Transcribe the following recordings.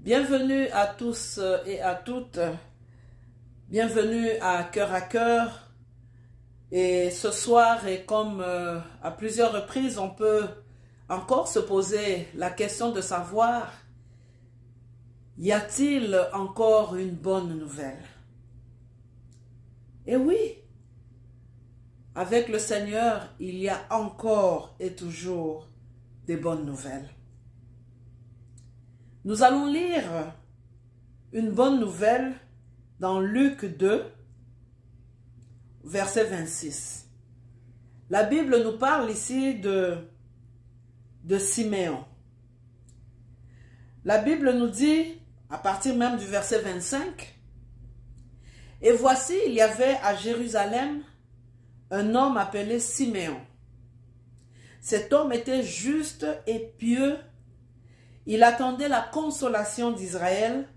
Bienvenue à tous et à toutes. Bienvenue à Cœur. Et ce soir, et comme à plusieurs reprises, on peut encore se poser la question de savoir, y a-t-il encore une bonne nouvelle? Et oui, avec le Seigneur, il y a encore et toujours des bonnes nouvelles. Nous allons lire une bonne nouvelle dans Luc 2, verset 26. La Bible nous parle ici de Siméon. La Bible nous dit, à partir même du verset 25, « Et voici, il y avait à Jérusalem un homme appelé Siméon. Cet homme était juste et pieux. Il attendait la consolation d'Israël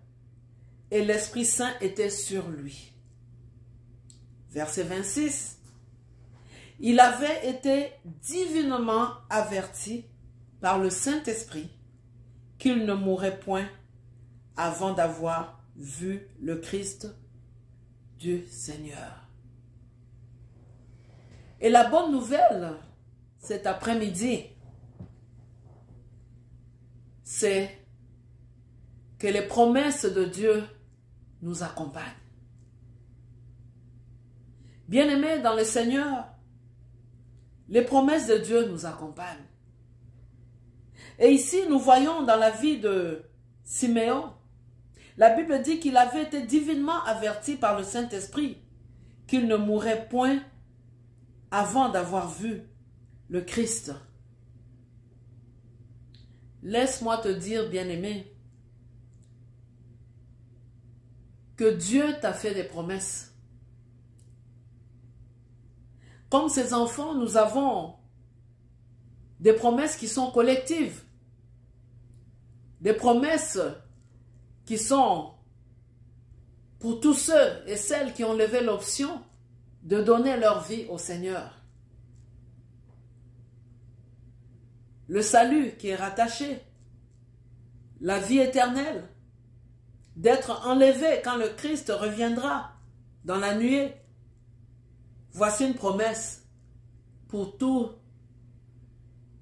et l'Esprit Saint était sur lui. » Verset 26. « Il avait été divinement averti par le Saint-Esprit qu'il ne mourrait point avant d'avoir vu le Christ du Seigneur. » Et la bonne nouvelle, cet après-midi, c'est que les promesses de Dieu nous accompagnent. Bien-aimés dans le Seigneur, les promesses de Dieu nous accompagnent. Et ici, nous voyons dans la vie de Siméon, la Bible dit qu'il avait été divinement averti par le Saint-Esprit qu'il ne mourrait point avant d'avoir vu le Christ. Laisse-moi te dire, bien-aimé, que Dieu t'a fait des promesses. Comme ses enfants, nous avons des promesses qui sont collectives. Des promesses qui sont pour tous ceux et celles qui ont levé l'option de donner leur vie au Seigneur. Le salut qui est rattaché, la vie éternelle, d'être enlevé quand le Christ reviendra dans la nuée. Voici une promesse pour tout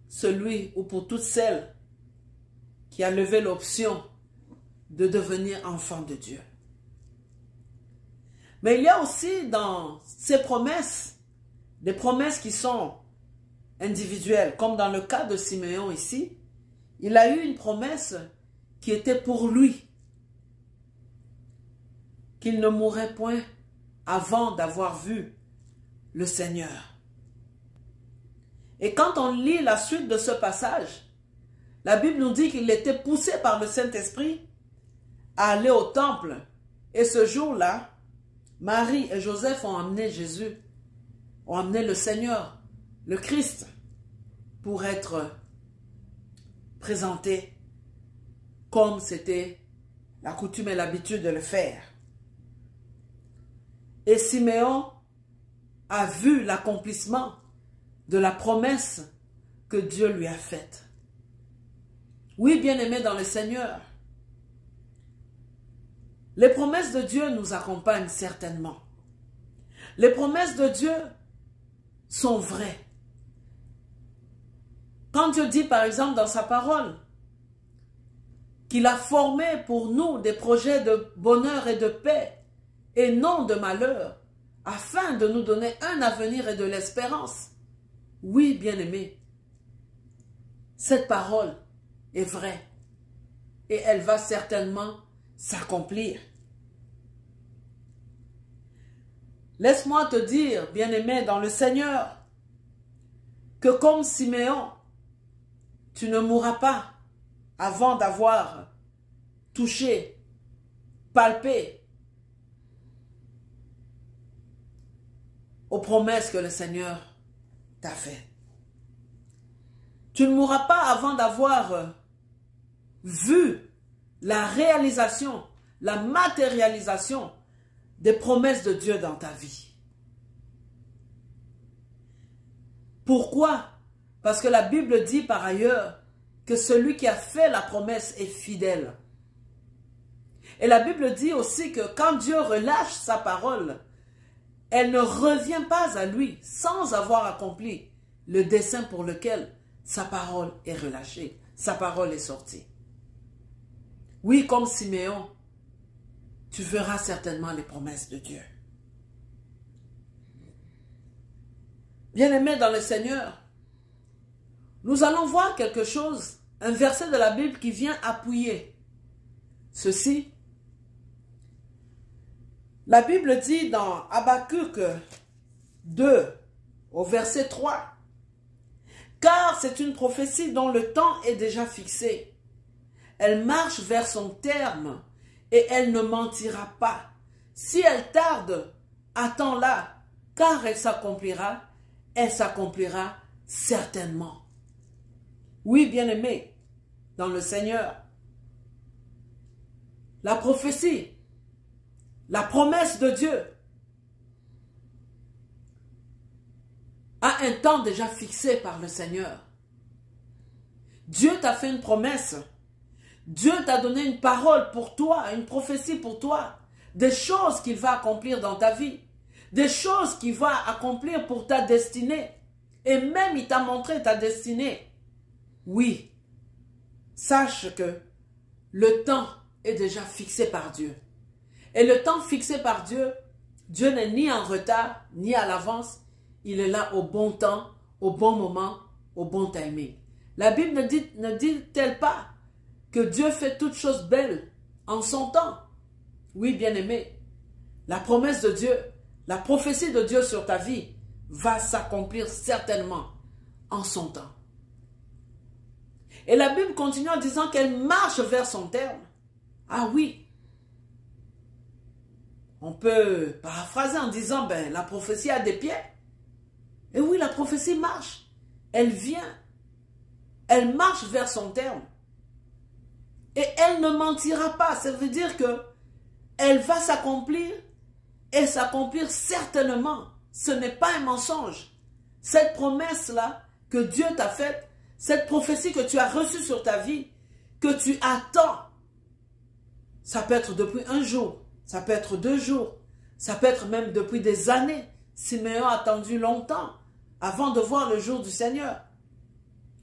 celui ou pour toute celle qui a levé l'option de devenir enfant de Dieu. Mais il y a aussi dans ces promesses, des promesses qui sont individuelles, comme dans le cas de Siméon ici, il a eu une promesse qui était pour lui, qu'il ne mourrait point avant d'avoir vu le Seigneur. Et quand on lit la suite de ce passage, la Bible nous dit qu'il était poussé par le Saint-Esprit à aller au temple. Et ce jour-là, Marie et Joseph ont amené Jésus, ont amené le Seigneur, le Christ, pour être présenté comme c'était la coutume et l'habitude de le faire. Et Siméon a vu l'accomplissement de la promesse que Dieu lui a faite. Oui, bien-aimés dans le Seigneur, les promesses de Dieu nous accompagnent certainement. Les promesses de Dieu sont vraies. Quand Dieu dit par exemple dans sa parole qu'il a formé pour nous des projets de bonheur et de paix et non de malheur, afin de nous donner un avenir et de l'espérance. Oui, bien-aimés, cette parole est vraie et elle va certainement s'accomplir. Laisse-moi te dire, bien-aimé dans le Seigneur, que comme Siméon, tu ne mourras pas avant d'avoir touché, palpé aux promesses que le Seigneur t'a faites. Tu ne mourras pas avant d'avoir vu la réalisation, la matérialisation des promesses de Dieu dans ta vie. Pourquoi? Parce que la Bible dit par ailleurs que celui qui a fait la promesse est fidèle. Et la Bible dit aussi que quand Dieu relâche sa parole, elle ne revient pas à lui sans avoir accompli le dessein pour lequel sa parole est relâchée, sa parole est sortie. Oui, comme Siméon, tu verras certainement les promesses de Dieu. Bien-aimés dans le Seigneur, nous allons voir quelque chose, un verset de la Bible qui vient appuyer ceci. La Bible dit dans Habakkuk 2, au verset 3, « Car c'est une prophétie dont le temps est déjà fixé. Elle marche vers son terme et elle ne mentira pas. Si elle tarde, attends-la, car elle s'accomplira certainement. » Oui, bien-aimés, dans le Seigneur, la prophétie, la promesse de Dieu a un temps déjà fixé par le Seigneur. Dieu t'a fait une promesse. Dieu t'a donné une parole pour toi, une prophétie pour toi. Des choses qu'il va accomplir dans ta vie. Des choses qu'il va accomplir pour ta destinée. Et même il t'a montré ta destinée. Oui, sache que le temps est déjà fixé par Dieu. Et le temps fixé par Dieu, Dieu n'est ni en retard, ni à l'avance. Il est là au bon temps, au bon moment, au bon timing. La Bible ne dit-elle pas que Dieu fait toutes choses belles en son temps? Oui, bien-aimé, la promesse de Dieu, la prophétie de Dieu sur ta vie va s'accomplir certainement en son temps. Et la Bible continue en disant qu'elle marche vers son terme. Ah oui. On peut paraphraser en disant, ben, la prophétie a des pieds. Et oui, la prophétie marche. Elle vient. Elle marche vers son terme. Et elle ne mentira pas. Ça veut dire que elle va s'accomplir et s'accomplir certainement. Ce n'est pas un mensonge. Cette promesse-là que Dieu t'a faite, cette prophétie que tu as reçue sur ta vie, que tu attends, ça peut être depuis un jour, ça peut être 2 jours, ça peut être même depuis des années. Siméon a attendu longtemps avant de voir le jour du Seigneur.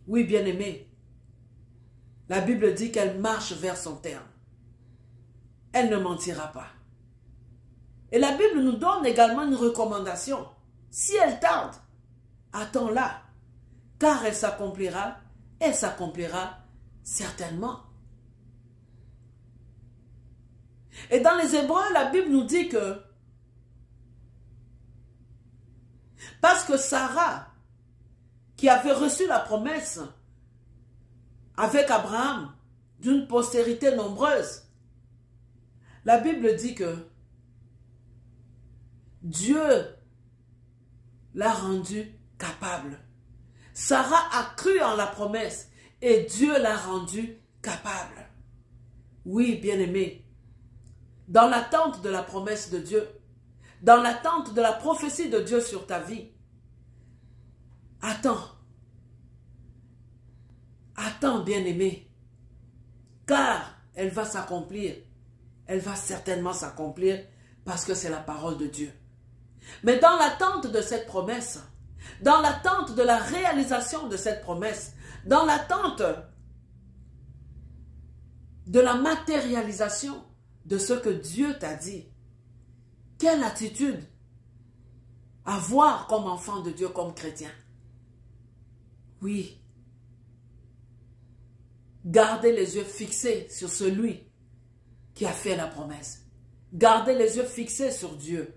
Oui, bien-aimé, la Bible dit qu'elle marche vers son terme. Elle ne mentira pas. Et la Bible nous donne également une recommandation. Si elle tarde, attends-la, car elle s'accomplira certainement. Et dans les Hébreux, la Bible nous dit que parce que Sarah, qui avait reçu la promesse avec Abraham d'une postérité nombreuse, la Bible dit que Dieu l'a rendue capable. Sarah a cru en la promesse et Dieu l'a rendue capable. Oui, bien-aimé, dans l'attente de la promesse de Dieu, dans l'attente de la prophétie de Dieu sur ta vie, attends. Attends, bien-aimé, car elle va s'accomplir. Elle va certainement s'accomplir parce que c'est la parole de Dieu. Mais dans l'attente de cette promesse, dans l'attente de la réalisation de cette promesse, dans l'attente de la matérialisation de ce que Dieu t'a dit, quelle attitude avoir comme enfant de Dieu, comme chrétien? Oui. Gardez les yeux fixés sur celui qui a fait la promesse. Gardez les yeux fixés sur Dieu.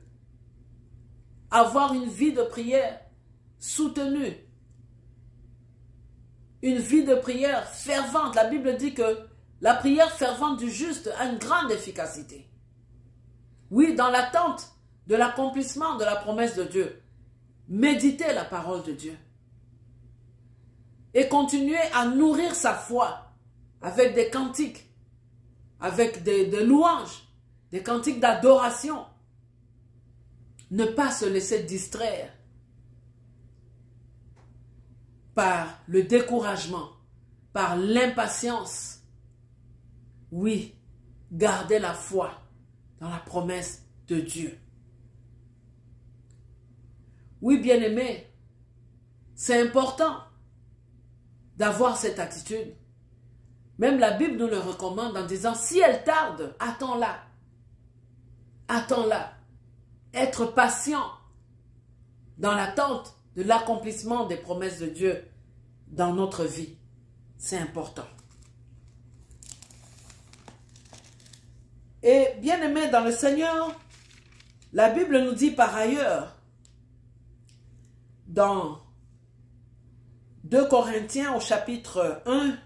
Avoir une vie de prière soutenue. Une vie de prière fervente. La Bible dit que la prière fervente du juste a une grande efficacité. Oui, dans l'attente de l'accomplissement de la promesse de Dieu, méditez la parole de Dieu. Et continuez à nourrir sa foi avec des cantiques, avec des louanges, des cantiques d'adoration. Ne pas se laisser distraire par le découragement, par l'impatience. Oui, garder la foi dans la promesse de Dieu. Oui, bien-aimé, c'est important d'avoir cette attitude. Même la Bible nous le recommande en disant, si elle tarde, attends-la. Attends-la. Être patient dans l'attente de l'accomplissement des promesses de Dieu dans notre vie. C'est important. Et bien-aimé dans le Seigneur, la Bible nous dit par ailleurs, dans 2 Corinthiens au chapitre 1,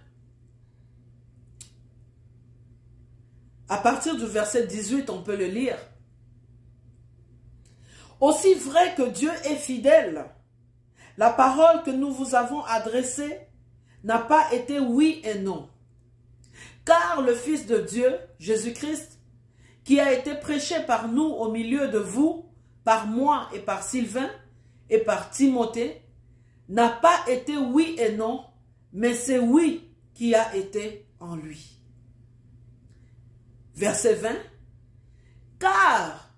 à partir du verset 18, on peut le lire. Aussi vrai que Dieu est fidèle, la parole que nous vous avons adressée n'a pas été oui et non. Car le Fils de Dieu, Jésus-Christ, qui a été prêché par nous au milieu de vous, par moi et par Sylvain et par Timothée, n'a pas été oui et non, mais c'est oui qui a été en lui. Verset 20. Car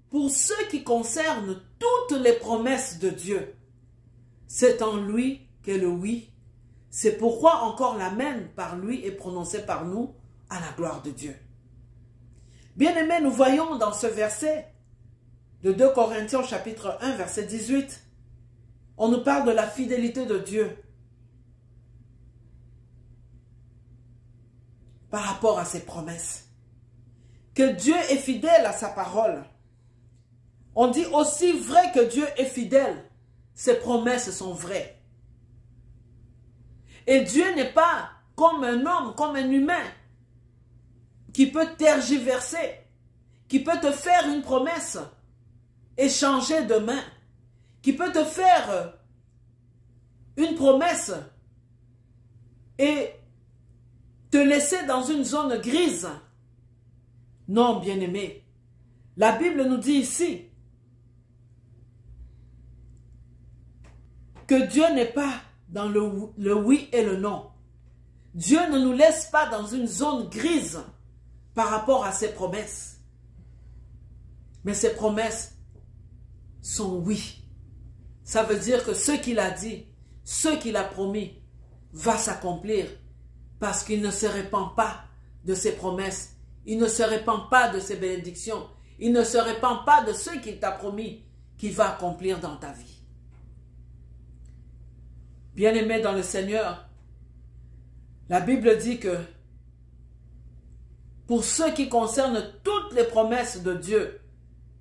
pour ce qui concerne toutes les promesses de Dieu, c'est en lui qu'est le oui. C'est pourquoi encore l'amen par lui est prononcé par nous à la gloire de Dieu. Bien-aimés, nous voyons dans ce verset de 2 Corinthiens chapitre 1 verset 18, on nous parle de la fidélité de Dieu par rapport à ses promesses. Que Dieu est fidèle à sa parole. On dit aussi vrai que Dieu est fidèle, ses promesses sont vraies. Et Dieu n'est pas comme un homme, comme un humain, qui peut tergiverser, qui peut te faire une promesse et changer demain, qui peut te faire une promesse et te laisser dans une zone grise. Non, bien-aimé, la Bible nous dit ici que Dieu n'est pas dans le oui et le non. Dieu ne nous laisse pas dans une zone grise par rapport à ses promesses. Mais ses promesses sont oui. Ça veut dire que ce qu'il a dit, ce qu'il a promis, va s'accomplir parce qu'il ne se répand pas de ses promesses. Il ne se répand pas de ses bénédictions. Il ne se répand pas de ce qu'il t'a promis qu'il va accomplir dans ta vie. Bien-aimé dans le Seigneur, la Bible dit que pour ce qui concerne toutes les promesses de Dieu,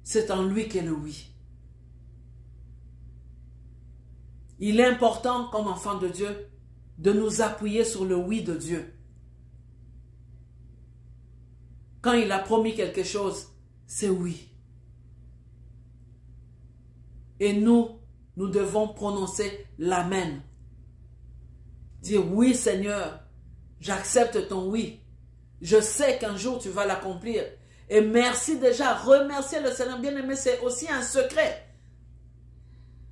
c'est en lui qu'est le oui. Il est important, comme enfant de Dieu, de nous appuyer sur le oui de Dieu. Quand il a promis quelque chose, c'est oui. Et nous devons prononcer l'amen. Dire oui Seigneur, j'accepte ton oui. Je sais qu'un jour tu vas l'accomplir. Et merci déjà, remercier le Seigneur bien-aimé, c'est aussi un secret.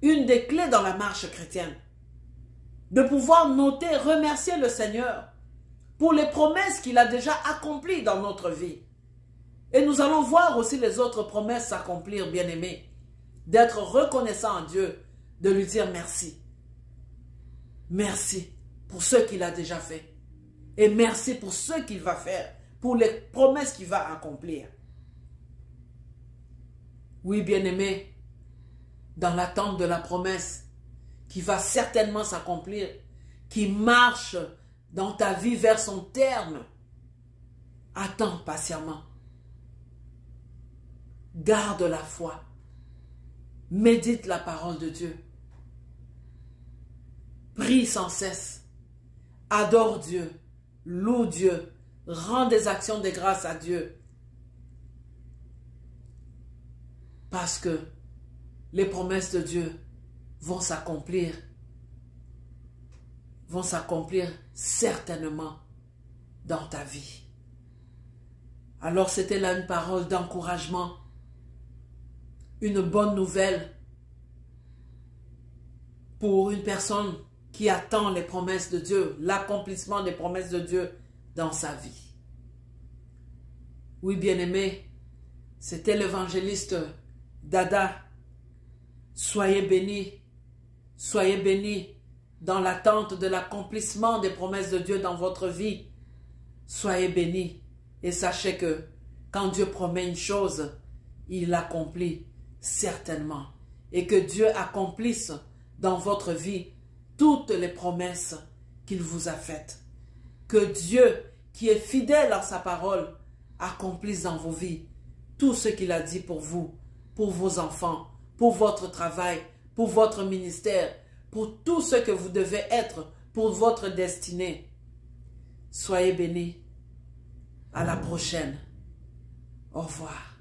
Une des clés dans la marche chrétienne. De pouvoir noter, remercier le Seigneur pour les promesses qu'il a déjà accomplies dans notre vie. Et nous allons voir aussi les autres promesses s'accomplir, bien-aimé. D'être reconnaissant à Dieu, de lui dire merci. Merci pour ce qu'il a déjà fait. Et merci pour ce qu'il va faire, pour les promesses qu'il va accomplir. Oui, bien-aimé, dans l'attente de la promesse qui va certainement s'accomplir, qui marche dans ta vie vers son terme, attends patiemment. Garde la foi. Médite la parole de Dieu. Prie sans cesse. Adore Dieu. Loue Dieu. Rends des actions de grâce à Dieu. Parce que les promesses de Dieu vont s'accomplir. Vont s'accomplir certainement dans ta vie. Alors c'était là une parole d'encouragement. Une bonne nouvelle pour une personne qui attend les promesses de Dieu, l'accomplissement des promesses de Dieu dans sa vie. Oui, bien-aimé, c'était l'évangéliste Dada. Soyez bénis dans l'attente de l'accomplissement des promesses de Dieu dans votre vie. Soyez bénis et sachez que quand Dieu promet une chose, il l'accomplit certainement. Et que Dieu accomplisse dans votre vie toutes les promesses qu'il vous a faites. Que Dieu, qui est fidèle à sa parole, accomplisse dans vos vies tout ce qu'il a dit pour vous, pour vos enfants, pour votre travail, pour votre ministère, pour tout ce que vous devez être, pour votre destinée. Soyez bénis. À la prochaine. Au revoir.